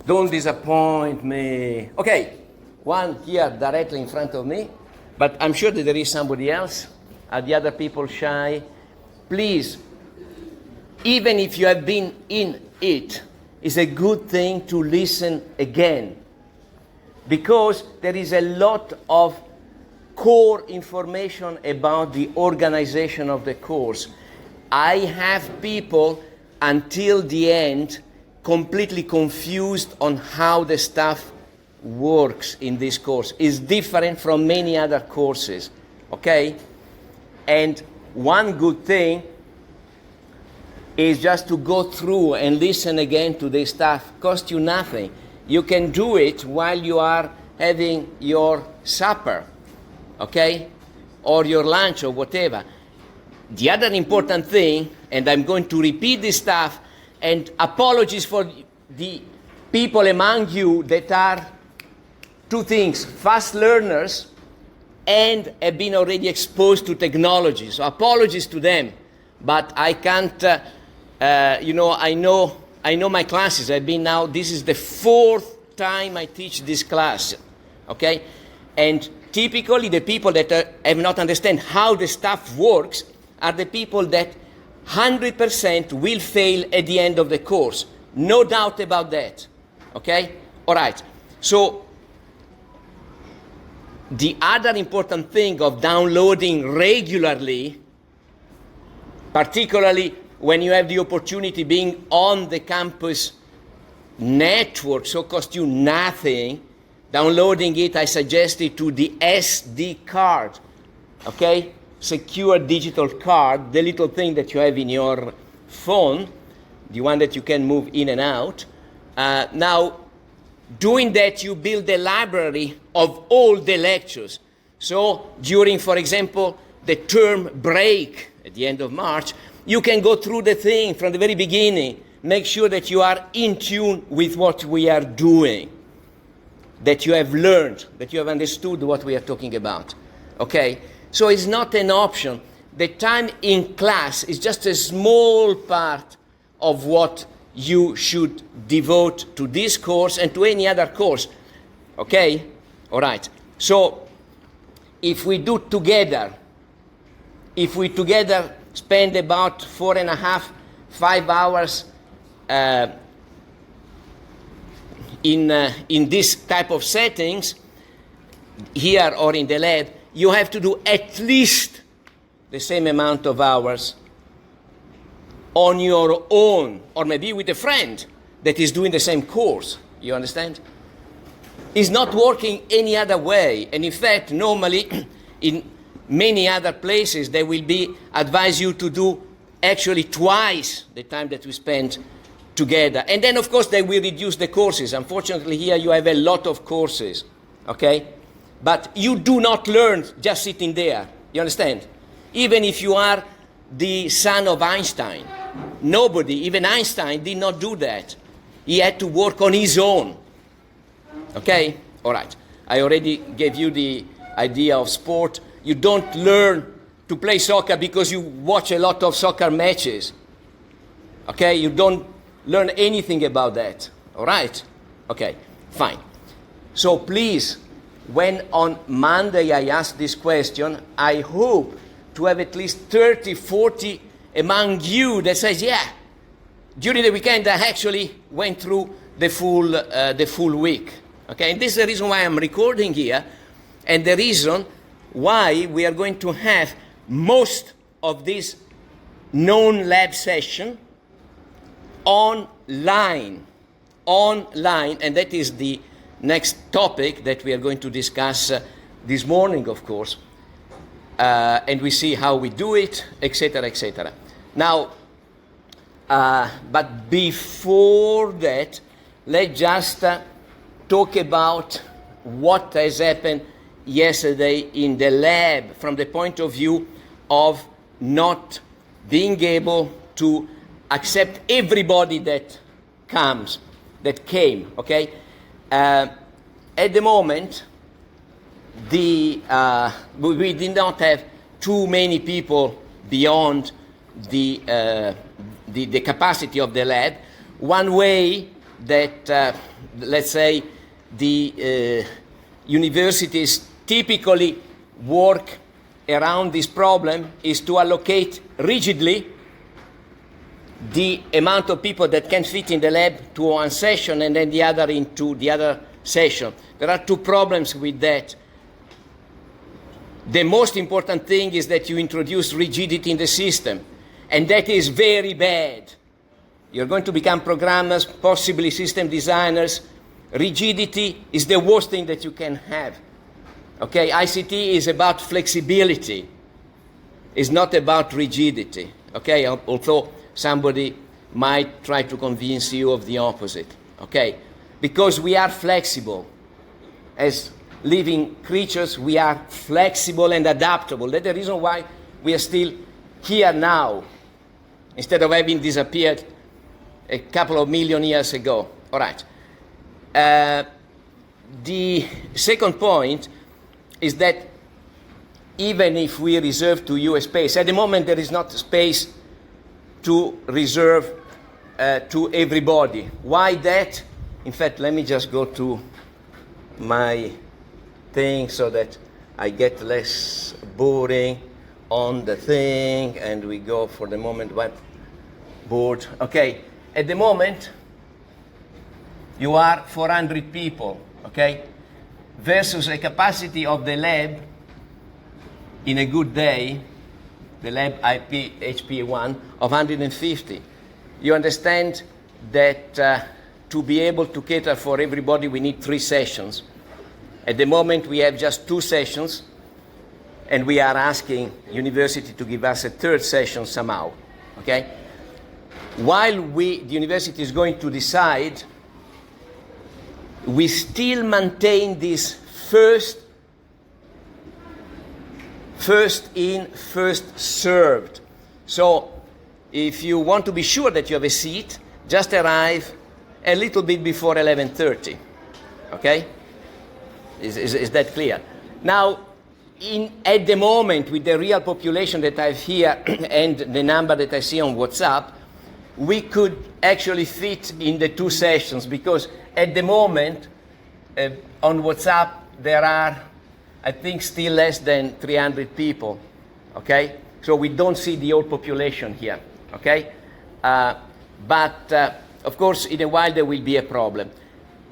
Don't disappoint me. Okay, one here directly in front of me, but I'm sure that there is somebody else. Are the other people shy? Please, even if you have been in it, it's a good thing to listen again, because there is a lot of core information about the organization of the course. I have people until the end completely confused on how the stuff works in this course. It's different from many other courses, okay? And one good thing is just to go through and listen again to this stuff. Cost you nothing. You can do it while you are having your supper, okay? Or your lunch or whatever. The other important thing, and I'm going to repeat this stuff, and apologies for the people among you that are two things: fast learners and have been already exposed to technology. So apologies to them, but I can't, I know my classes. I've been now, this is the fourth time I teach this class, okay? And typically the people that have not understand how the stuff works are the people that 100% will fail at the end of the course. No doubt about that, okay? All right, so the other important thing of downloading regularly, particularly when you have the opportunity being on the campus network, so cost you nothing, downloading it, I suggest it to the SD card, okay? Secure digital card, the little thing that you have in your phone, the one that you can move in and out. Now, doing that, you build a library of all the lectures. So during, for example, the term break at the end of March, you can go through the thing from the very beginning, make sure that you are in tune with what we are doing, that you have learned, that you have understood what we are talking about, okay? So it's not an option. The time in class is just a small part of what you should devote to this course and to any other course, okay? All right, so if we do together, if we together spend about 4.5, 5 hours in this type of settings, here or in the lab, you have to do at least the same amount of hours on your own, or maybe with a friend that is doing the same course. You understand? It's not working any other way. And in fact, normally in many other places, they will advise you to do actually twice the time that we spend together. And then, of course, they will reduce the courses. Unfortunately, here you have a lot of courses, okay? But you do not learn just sitting there. You understand? Even if you are the son of Einstein, nobody, even Einstein, did not do that. He had to work on his own. Okay? All right. I already gave you the idea of sport. You don't learn to play soccer because you watch a lot of soccer matches. Okay? You don't learn anything about that. All right? Okay, fine. So please, when on Monday I ask this question, I hope to have at least 30, 40 among you that says, yeah, during the weekend I actually went through the full week. Okay, and this is the reason why I'm recording here, and the reason why we are going to have most of this known lab session online, and that is the next topic that we are going to discuss this morning, of course, and we see how we do it, etc., etc. Now, but before that, let's just talk about what has happened yesterday in the lab from the point of view of not being able to accept everybody that came, okay? At the moment, we did not have too many people beyond the capacity of the lab. One way that, let's say, the universities typically work around this problem is to allocate rigidly the amount of people that can fit in the lab to one session and then the other into the other session. There are two problems with that. The most important thing is that you introduce rigidity in the system, and that is very bad. You're going to become programmers, possibly system designers. Rigidity is the worst thing that you can have. Okay, ICT is about flexibility. It's not about rigidity. Okay, although somebody might try to convince you of the opposite. Okay, because we are flexible. As living creatures, we are flexible and adaptable. That's the reason why we are still here now, instead of having disappeared a couple of million years ago. All right. The second point is that even if we reserve to you a space, at the moment there is not space to reserve to everybody. Why that? In fact, let me just go to my thing so that I get less boring on the thing, and we go for the moment whiteboard. Okay, at the moment you are 400 people, okay, versus a capacity of the lab in a good day, the lab HP1 of 150. You understand that to be able to cater for everybody, we need 3 sessions. At the moment, we have just 2 sessions, and we are asking university to give us a 3rd session somehow, okay? While the university is going to decide, we still maintain this first in, first served. So if you want to be sure that you have a seat, just arrive a little bit before 11:30, okay? Is that clear? Now, at the moment, with the real population that I have here and the number that I see on WhatsApp, we could actually fit in the 2 sessions, because at the moment, on WhatsApp, there are, I think, still less than 300 people, okay? So we don't see the whole population here, okay? But, of course, in a while there will be a problem.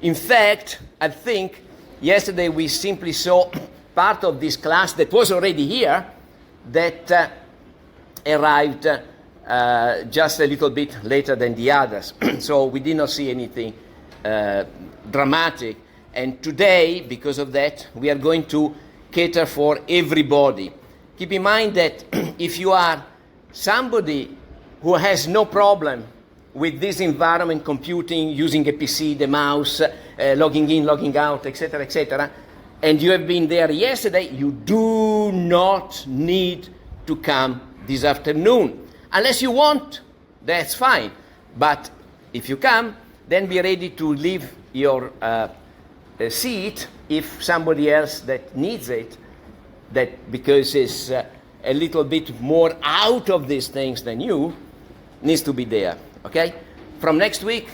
In fact, I think yesterday we simply saw part of this class that was already here that arrived just a little bit later than the others. So we did not see anything dramatic. And today, because of that, we are going to cater for everybody. Keep in mind that if you are somebody who has no problem with this environment, computing, using a PC, the mouse, logging in, logging out, etc., and you have been there yesterday, you do not need to come this afternoon. Unless you want, that's fine. But if you come, then be ready to leave your seat if somebody else that needs it, that because is a little bit more out of these things than you, needs to be there, okay? From next week,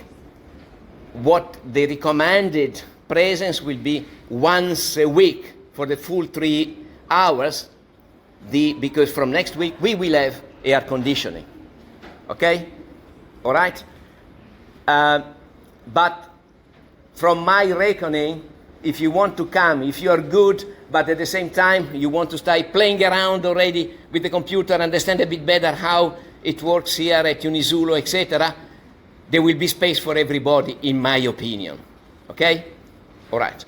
what the recommended presence will be once a week for the full 3 hours, because from next week we will have air conditioning, okay? All right? But from my reckoning, if you want to come, if you are good, but at the same time you want to start playing around already with the computer, understand a bit better how it works here at Unisulo, etc., there will be space for everybody, in my opinion. Okay? All right.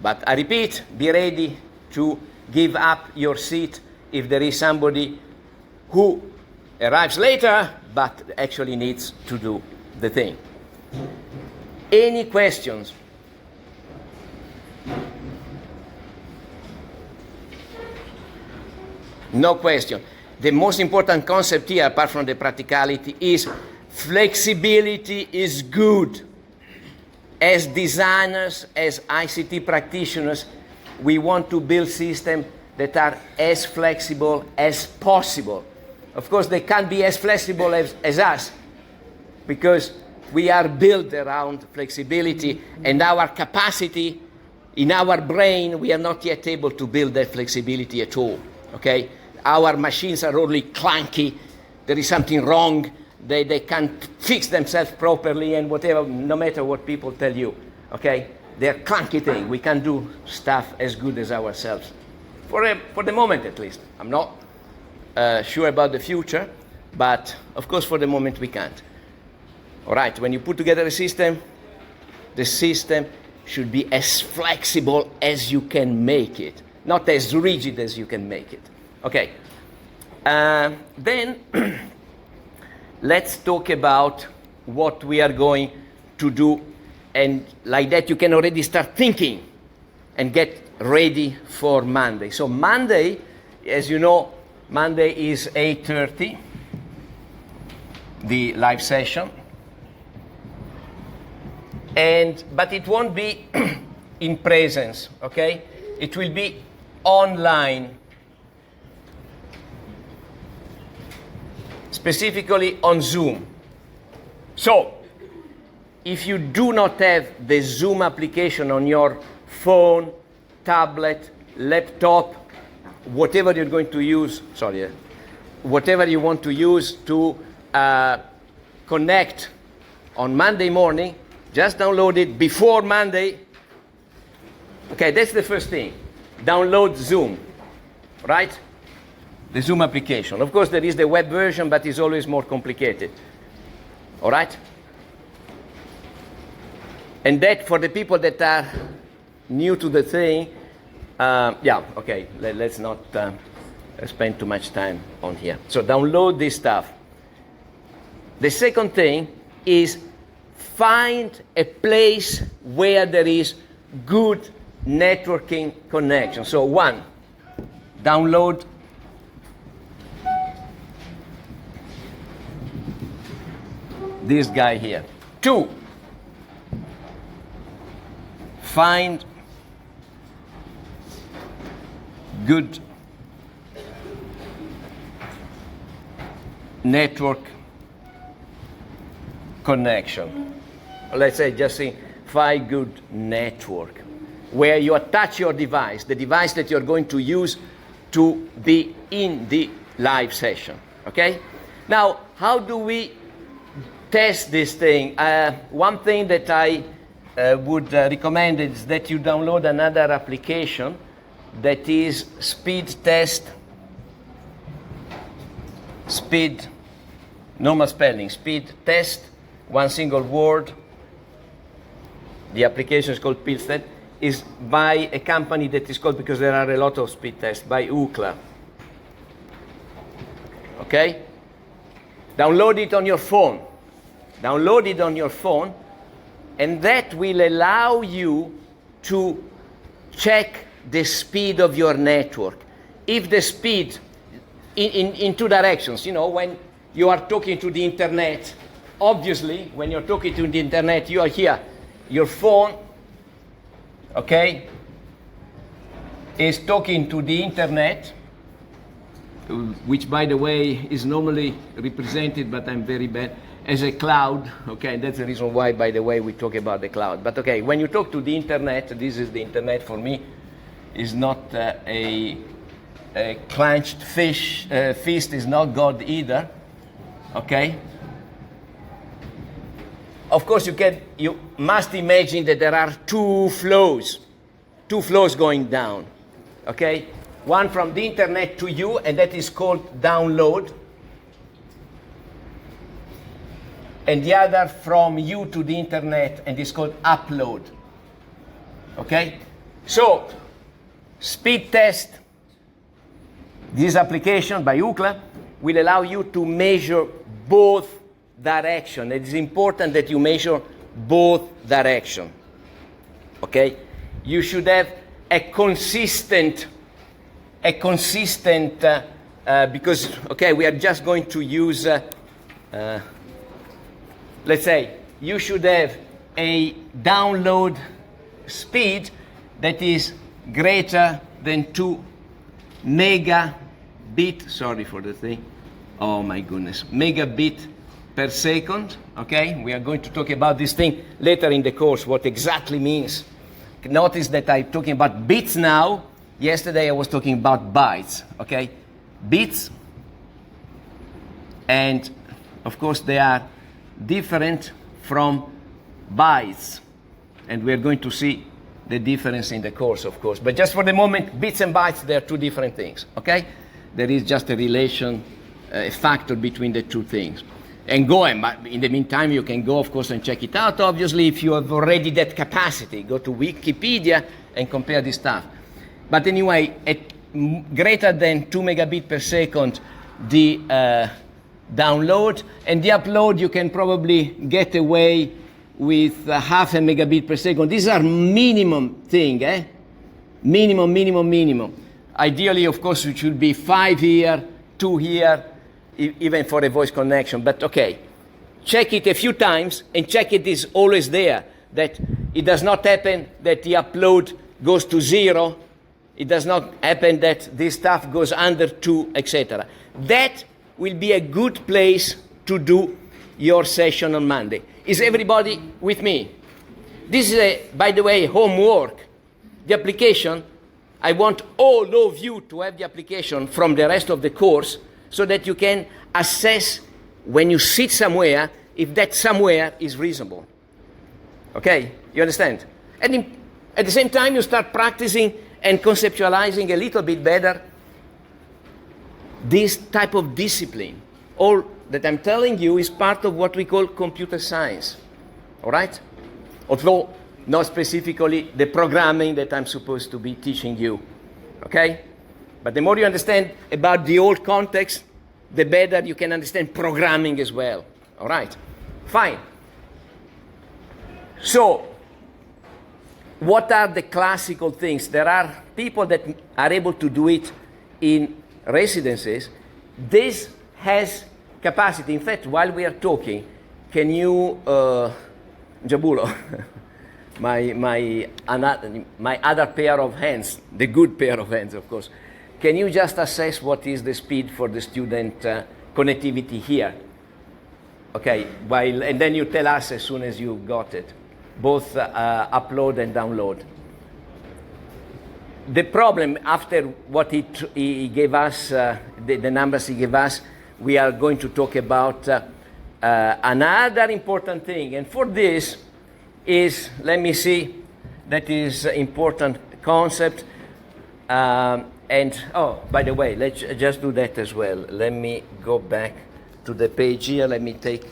But I repeat, be ready to give up your seat if there is somebody who arrives later but actually needs to do the thing. Any questions? No question. The most important concept here, apart from the practicality, is flexibility is good. As designers, as ICT practitioners, we want to build systems that are as flexible as possible. Of course, they can't be as flexible as us, because we are built around flexibility, and our capacity in our brain, we are not yet able to build that flexibility at all, okay? Our machines are only clunky, there is something wrong, they can't fix themselves properly, and whatever, no matter what people tell you, okay? They're clunky things. We can't do stuff as good as ourselves, for the moment at least. I'm not sure about the future, but of course for the moment we can't. All right, when you put together a system, the system should be as flexible as you can make it, not as rigid as you can make it. Okay, then let's talk about what we are going to do, and like that you can already start thinking and get ready for Monday. So Monday, as you know, Monday is 8:30, the live session. But it won't be in presence, okay? It will be online, specifically on Zoom. So, if you do not have the Zoom application on your phone, tablet, laptop, whatever you're going to use, whatever you want to use to connect on Monday morning, just download it before Monday. Okay, that's the first thing. Download Zoom, right? The Zoom application. Of course, there is the web version, but it's always more complicated. All right? And that, for the people that are new to the thing, let's not spend too much time on here. So download this stuff. The second thing is find a place where there is good networking connection. So one, download this guy here. Two, find good network connection. Let's say just find good network where you attach your device, the device that you're going to use to be in the live session, okay? Now, how do we test this thing? One thing that I would recommend is that you download another application that is speed test, normal spelling, speed test, one single word. The application is called speed test, is by a company that is called, because there are a lot of speed tests, by Ookla. Okay? Download it on your phone. Download it on your phone, and that will allow you to check the speed of your network. If the speed, in two directions, you know, when you are talking to the internet, obviously, when you're talking to the internet, you are here. Your phone, okay, is talking to the internet, which, by the way, is normally represented, but I'm very bad, as a cloud. Okay, that's the reason why, by the way, we talk about the cloud. But okay, when you talk to the internet, this is the internet for me, is not a clenched fist, is not God either. Okay. Of course, you must imagine that there are two flows going down, okay? One from the internet to you, and that is called download. And the other from you to the internet, and is called upload, okay? So, speed test, this application by Ookla, will allow you to measure both direction. It is important that you measure both direction. Okay? You should have a consistent because, okay, we are just going to use, let's say, you should have a download speed that is greater than 2 megabit, sorry for the thing, oh my goodness, megabit per second, okay? We are going to talk about this thing later in the course, what exactly means. Notice that I'm talking about bits now. Yesterday I was talking about bytes, okay? Bits, and of course they are different from bytes. And we're going to see the difference in the course, of course. But just for the moment, bits and bytes, they're two different things, okay? There is just a relation, a factor between the two things. And but in the meantime, you can go, of course, and check it out. Obviously, if you have already that capacity, go to Wikipedia and compare this stuff. But anyway, at greater than 2 megabits per second, the download, and the upload, you can probably get away with half a megabit per second. These are minimum thing, eh? Minimum. Ideally, of course, it should be 5 here, 2 here, even for a voice connection. But okay, check it a few times and check it is always there, that it does not happen that the upload goes to 0. It does not happen that this stuff goes under 2, etc. That will be a good place to do your session on Monday. Is everybody with me? This is, by the way, homework. The application, I want all of you to have the application from the rest of the course so that you can assess when you sit somewhere if that somewhere is reasonable. Okay? You understand? And at the same time, you start practicing and conceptualizing a little bit better this type of discipline. All that I'm telling you is part of what we call computer science. All right? Although not specifically the programming that I'm supposed to be teaching you. Okay? But the more you understand about the old context, the better you can understand programming as well. All right? Fine. So, what are the classical things? There are people that are able to do it in residences. This has capacity. In fact, while we are talking, can you, Jabulo, my other pair of hands, the good pair of hands, of course, can you just assess what is the speed for the student connectivity here? Okay, and then you tell us as soon as you got it, both upload and download. The problem, after what he gave us, the numbers he gave us, we are going to talk about another important thing. And for this is, let me see, that is important concept. And, oh, by the way, let's just do that as well. Let me go back to the page here. Let me take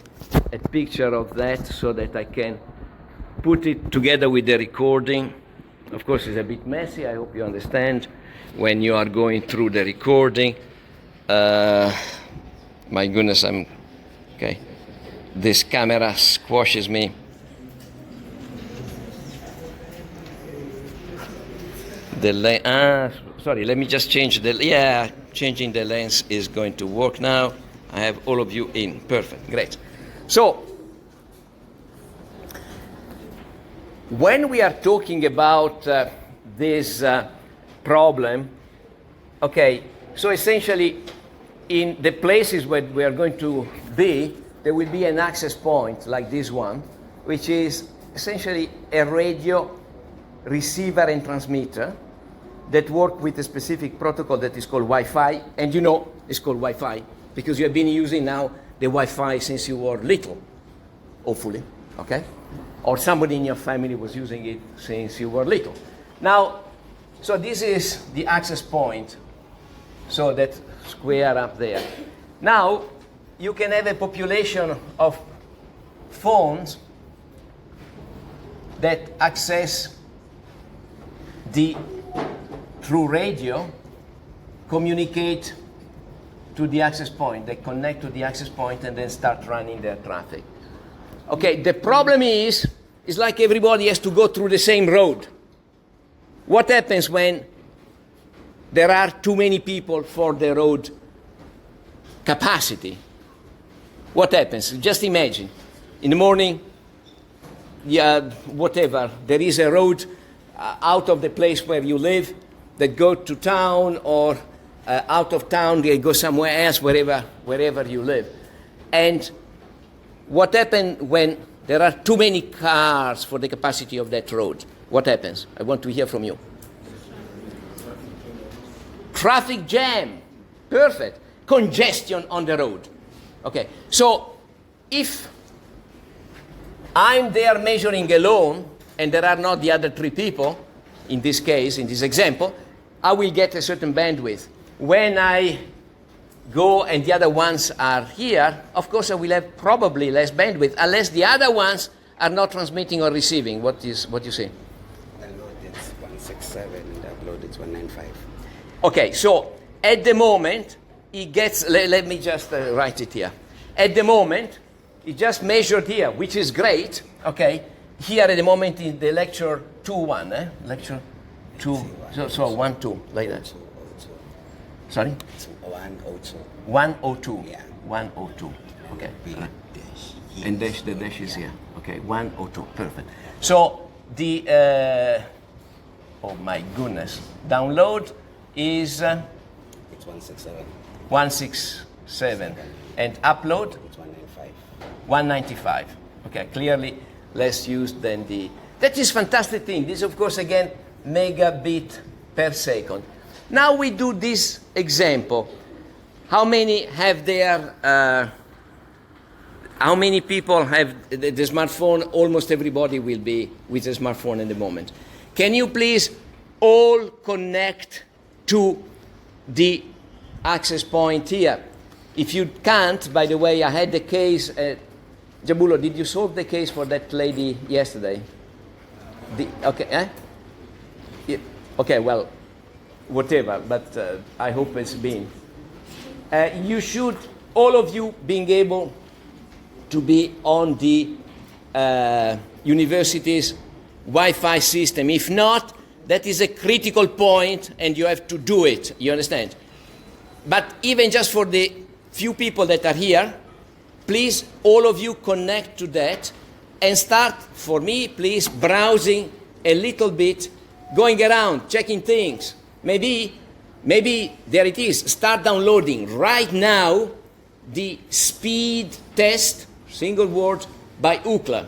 a picture of that so that I can put it together with the recording. Of course, it's a bit messy. I hope you understand when you are going through the recording. My goodness, okay. This camera squashes me. Sorry, let me just change changing the lens is going to work now. I have all of you in. Perfect, great. So, when we are talking about this problem, okay, so essentially in the places where we are going to be, there will be an access point like this one, which is essentially a radio receiver and transmitter that work with a specific protocol that is called Wi-Fi, and you know it's called Wi-Fi because you have been using now the Wi-Fi since you were little, hopefully, okay? Or somebody in your family was using it since you were little. Now, so this is the access point, so that square up there. Now, you can have a population of phones that access through radio, communicate to the access point. They connect to the access point and then start running their traffic. Okay, the problem is like everybody has to go through the same road. What happens when there are too many people for the road capacity? What happens? Just imagine, in the morning, whatever, there is a road out of the place where you live that go to town, or out of town they go somewhere else, wherever you live. And what happens when there are too many cars for the capacity of that road? What happens? I want to hear from you. Traffic jam. Perfect. Congestion on the road. Okay, so if I'm there measuring alone and there are not the other three people, in this case, in this example, I will get a certain bandwidth. When I go and the other ones are here, of course I will have probably less bandwidth unless the other ones are not transmitting or receiving. What you say? Download it's 167 and upload it's 195. Okay, so at the moment, it gets, let me just write it here. At the moment, it just measured here, which is great, okay? Here at the moment in the lecture 2.1, Lecture 2, so 1, 2, like that. Sorry? It's 102. 102. Yeah. 102, okay. Dash. And dash, the dash is here. Okay, 102, perfect. So the, oh my goodness, download is It's 167. 167. And upload? It's 195. 195. Okay, clearly less used than the... That is fantastic thing. This, of course, again, megabit per second. Now we do this example. How many have their... how many people have the smartphone? Almost everybody will be with a smartphone in the moment. Can you please all connect to the access point here? If you can't, by the way, I had the case... Jabulo, did you solve the case for that lady yesterday? Okay, Yeah, okay, well, whatever, but I hope it's been. You should, all of you, being able to be on the university's Wi-Fi system. If not, that is a critical point and you have to do it, you understand? But even just for the few people that are here, please, all of you connect to that and start, for me, please, browsing a little bit, going around, checking things. Maybe there it is. Start downloading right now the speed test, single word, by Ookla.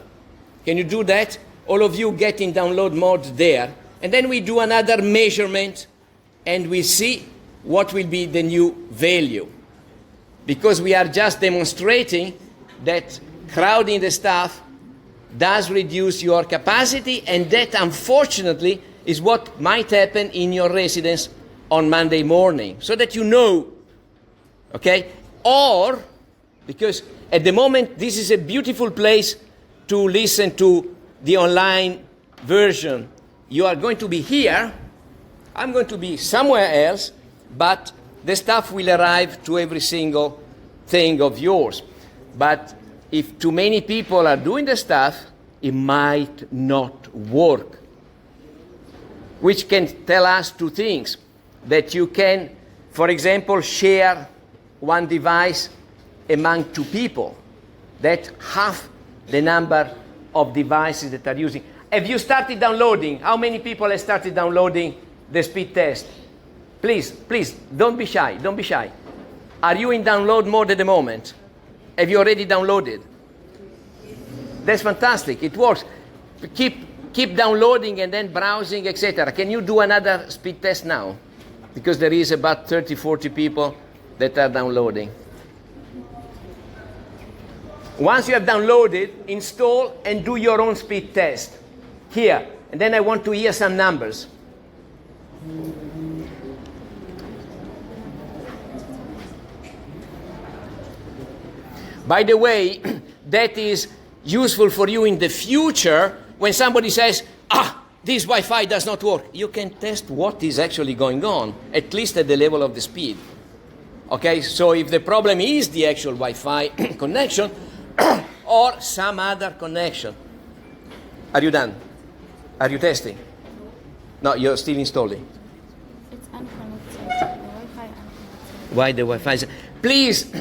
Can you do that? All of you get in download mode there. And then we do another measurement and we see what will be the new value. Because we are just demonstrating that crowding the stuff does reduce your capacity, and that unfortunately is what might happen in your residence on Monday morning, so that you know, okay? Or, because at the moment this is a beautiful place to listen to the online version. You are going to be here, I'm going to be somewhere else, but the stuff will arrive to every single thing of yours. But if too many people are doing the stuff, it might not work. Which can tell us two things. That you can, for example, share one device among two people. That half the number of devices that are using. Have you started downloading? How many people have started downloading the speed test? Please, don't be shy, don't be shy. Are you in download mode at the moment? Have you already downloaded? That's fantastic, it works. Keep downloading and then browsing, etc. Can you do another speed test now? Because there is about 30, 40 people that are downloading. Once you have downloaded, install and do your own speed test. Here, and then I want to hear some numbers. By the way, that is useful for you in the future when somebody says, this Wi-Fi does not work. You can test what is actually going on, at least at the level of the speed. Okay, so if the problem is the actual Wi-Fi connection or some other connection. Are you done? Are you testing? No, you're still installing. It's unconnected. The Wi-Fi unconnected. Why the Wi-Fi? Please,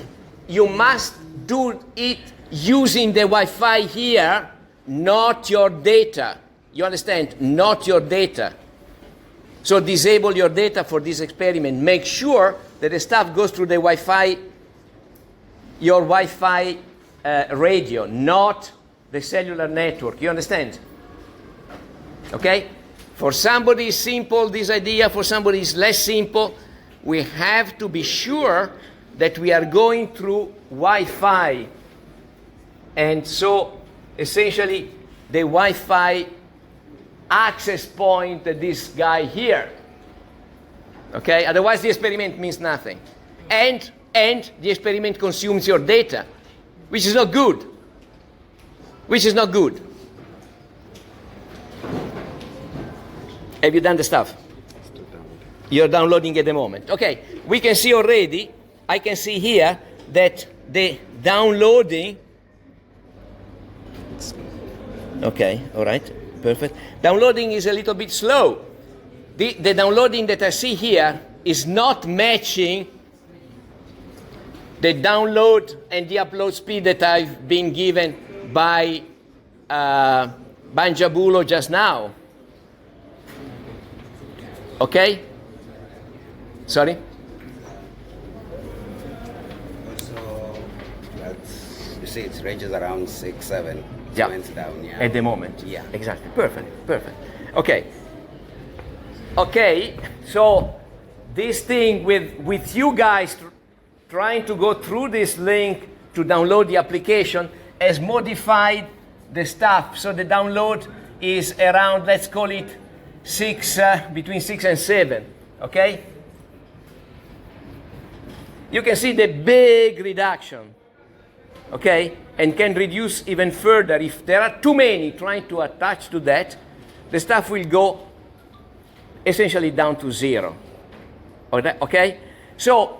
you must do it using the Wi-Fi here, not your data. You understand? Not your data. So disable your data for this experiment. Make sure that the stuff goes through the Wi-Fi, your Wi-Fi radio, not the cellular network. You understand? Okay? For somebody is simple, this idea. For somebody is less simple. We have to be sure that we are going through Wi-Fi. And so, essentially, the Wi-Fi access point that this guy here. Okay? Otherwise, the experiment means nothing. And the experiment consumes your data, which is not good. Which is not good. Have you done the stuff? You're downloading at the moment. Okay, we can see already, I can see here that the downloading, okay, all right, perfect. Downloading is a little bit slow. The downloading that I see here is not matching the download and the upload speed that I've been given by Banjabulo just now. Okay? Sorry? Also, you see it ranges around 6, 7. Yeah. Went down, yeah. At the moment. Yeah. Exactly. Perfect. Okay. Okay, so this thing with you guys trying to go through this link to download the application has modified the stuff. So the download is around, let's call it between 6 and 7, okay? You can see the big reduction, okay? And can reduce even further. If there are too many trying to attach to that, the stuff will go essentially down to 0, okay? So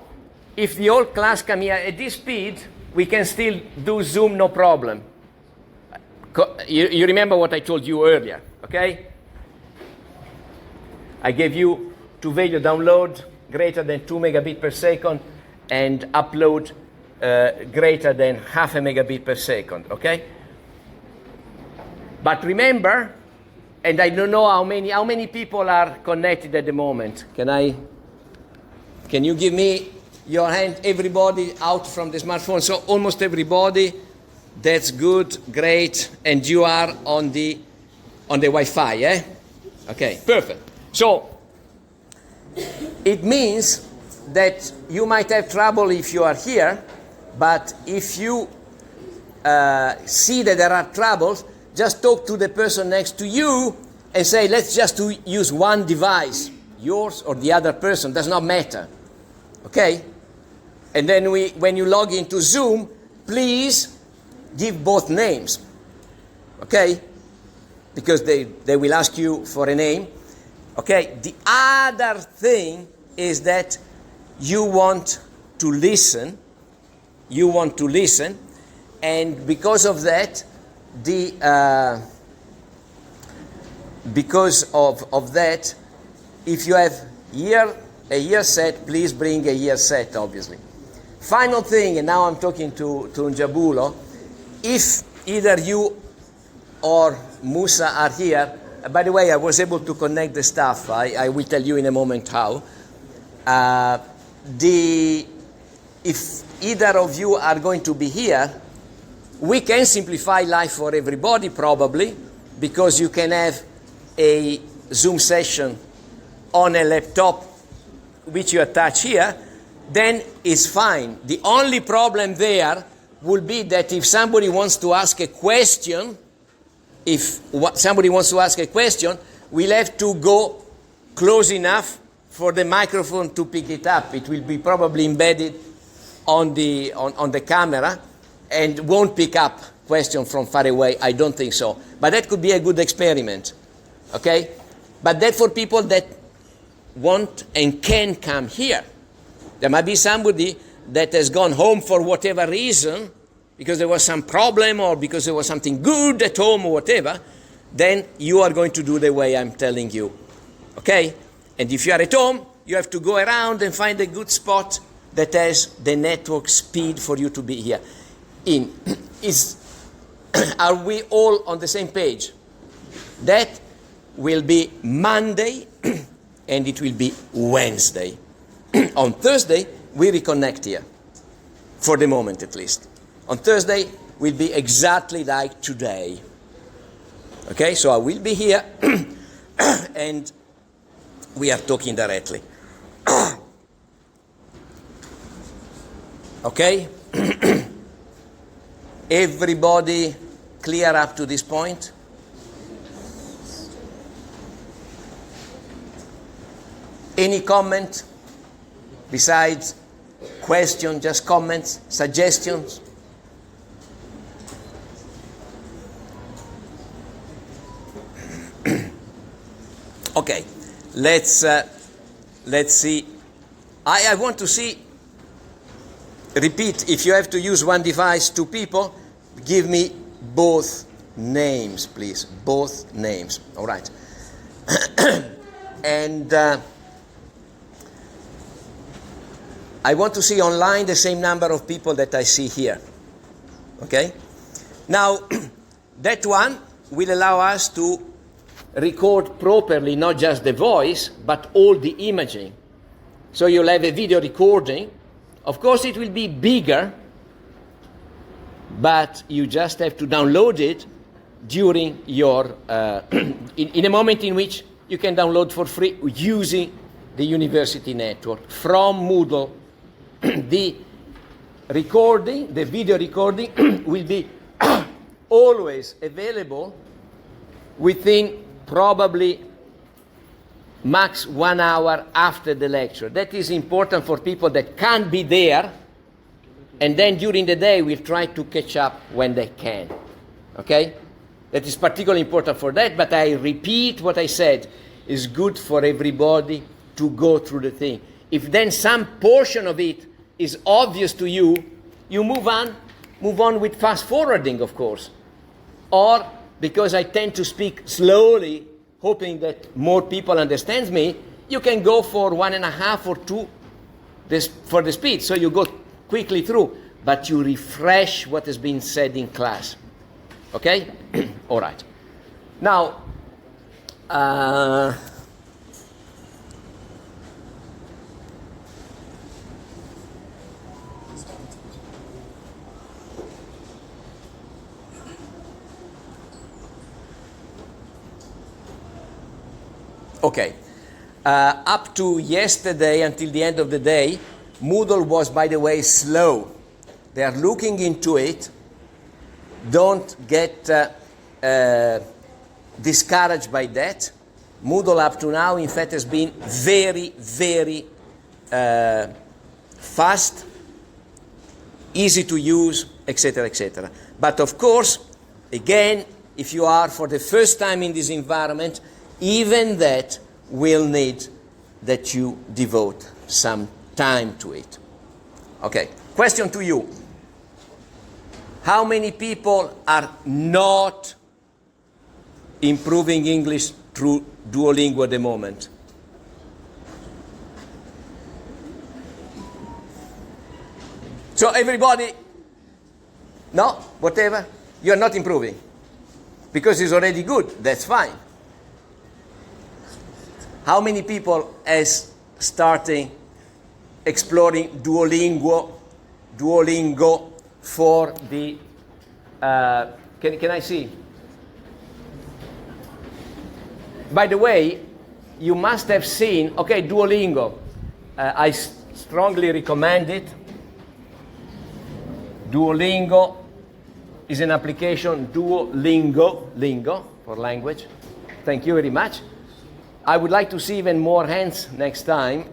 if the whole class come here at this speed, we can still do Zoom no problem. You remember what I told you earlier, okay? I gave you to value download greater than 2 megabit per second and upload greater than half a megabit per second, okay? But remember, and I don't know how many people are connected at the moment. Can you give me your hand, everybody out from the smartphone? So almost everybody. That's good, great, and you are on the Wi-Fi, eh? Okay, perfect. So it means that you might have trouble if you are here, but if you see that there are troubles, just talk to the person next to you and say, let's just use one device, yours or the other person, does not matter, okay? And then when you log into Zoom, please give both names, okay? Because they will ask you for a name, okay? The other thing is that you want to listen, and because of that, if you have a year set, please bring a year set, obviously. Final thing, and now I'm talking to Njabulo, if either you or Musa are here, by the way, I was able to connect the stuff. I will tell you in a moment how. If either of you are going to be here, we can simplify life for everybody probably, because you can have a Zoom session on a laptop which you attach here, then it's fine. The only problem there will be that if somebody wants to ask a question, we'll have to go close enough for the microphone to pick it up. It will be probably embedded on the camera and won't pick up question from far away. I don't think so. But that could be a good experiment, okay? But that for people that want and can come here. There might be somebody that has gone home for whatever reason, because there was some problem or because there was something good at home or whatever, then you are going to do the way I'm telling you, okay? And if you are at home, you have to go around and find a good spot that has the network speed for you to be here. Are we all on the same page? That will be Monday and it will be Wednesday. On Thursday, we reconnect here, for the moment at least. On Thursday, will be exactly like today. Okay, so I will be here and we are talking directly. Okay? Everybody clear up to this point? Any comment besides question, just comments, suggestions? Okay, let's see. I want to see, repeat, if you have to use one device, 2 people, give me both names, please. Both names, all right. And I want to see online the same number of people that I see here, okay? Now, that one will allow us to record properly not just the voice, but all the imaging. So you'll have a video recording. Of course, it will be bigger, but you just have to download it during your, in a moment in which you can download for free using the university network from Moodle. The recording, the video recording, will be always available within probably max 1 hour after the lecture. That is important for people that can't be there, and then during the day we'll try to catch up when they can. Okay? That is particularly important for that, but I repeat what I said, is good for everybody to go through the thing. If then some portion of it is obvious to you, you move on with fast forwarding, of course. Or, because I tend to speak slowly, hoping that more people understand me, you can go for 1.5 or 2 for the speed. So you go quickly through, but you refresh what has been said in class. Okay? All right. Now, okay. Up to yesterday, until the end of the day, Moodle was, by the way, slow. They are looking into it. Don't get discouraged by that. Moodle up to now, in fact, has been very, very fast, easy to use, etc., etc. But of course, again, if you are for the first time in this environment, even that will need that you devote some time to it. Okay, question to you. How many people are not improving English through Duolingo at the moment? So everybody, no, whatever, you're not improving. Because it's already good, that's fine. How many people is starting exploring Duolingo for the, can I see? By the way, you must have seen, okay, Duolingo. I strongly recommend it. Duolingo is an application, Duolingo for language. Thank you very much. I would like to see even more hands next time.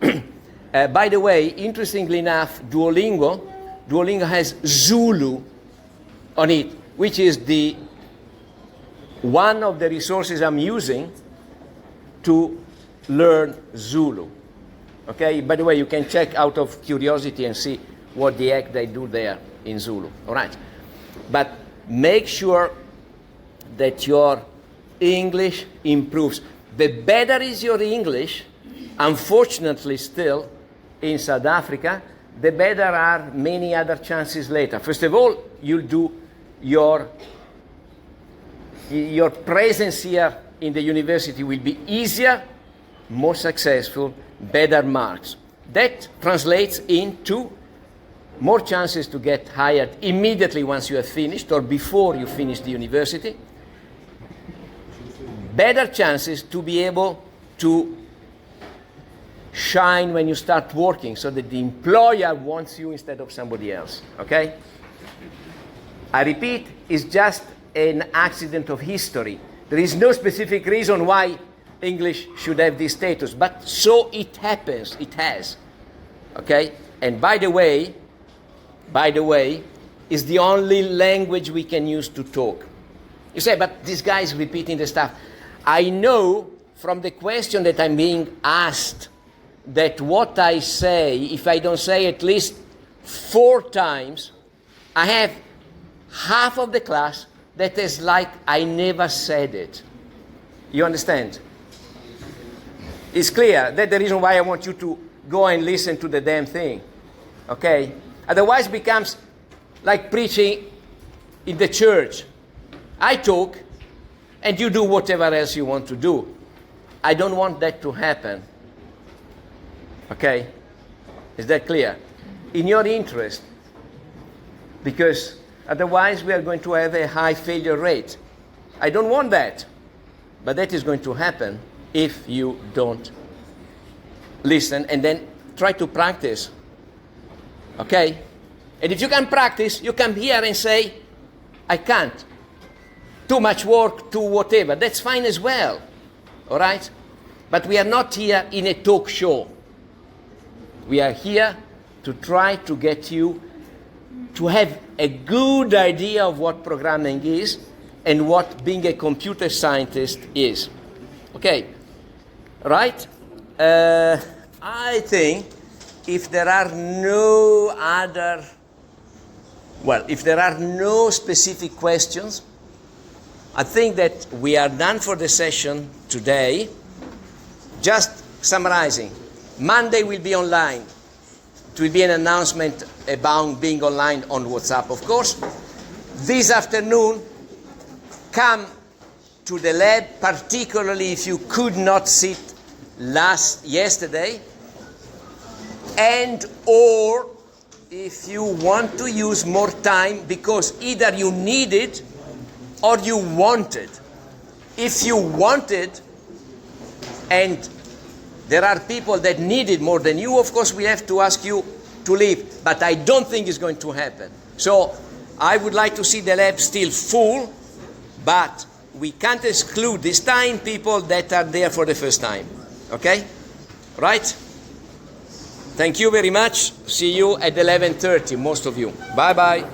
By the way, interestingly enough, Duolingo has Zulu on it, which is one of the resources I'm using to learn Zulu. Okay, by the way, you can check out of curiosity and see what the heck they do there in Zulu. All right, but make sure that your English improves. The better is your English, unfortunately still, in South Africa, the better are many other chances later. First of all, you'll do your presence here in the university will be easier, more successful, better marks. That translates into more chances to get hired immediately once you have finished or before you finish the university, better chances to be able to shine when you start working so that the employer wants you instead of somebody else, okay? I repeat, it's just an accident of history. There is no specific reason why English should have this status, but so it happens, it has, okay? And by the way, it's the only language we can use to talk. You say, but this guy is repeating the stuff. I know from the question that I'm being asked that what I say, if I don't say at least 4 times, I have half of the class that is like I never said it. You understand? It's clear. That's the reason why I want you to go and listen to the damn thing. Okay? Otherwise it becomes like preaching in the church. I talk and you do whatever else you want to do. I don't want that to happen. Okay? Is that clear? In your interest. Because otherwise we are going to have a high failure rate. I don't want that. But that is going to happen if you don't listen and then try to practice. Okay? And if you can practice, you come here and say, I can't. Too much work, too whatever. That's fine as well. All right? But we are not here in a talk show. We are here to try to get you to have a good idea of what programming is and what being a computer scientist is. Okay? Right? I think if there are no specific questions, I think that we are done for the session today. Just summarizing. Monday will be online. It will be an announcement about being online on WhatsApp, of course. This afternoon, come to the lab, particularly if you could not sit yesterday, and or if you want to use more time because either you need it or you want it. If you want it, and there are people that need it more than you, of course we have to ask you to leave. But I don't think it's going to happen. So I would like to see the lab still full, but we can't exclude this time people that are there for the first time. Okay? Right? Thank you very much. See you at 11:30, most of you. Bye-bye.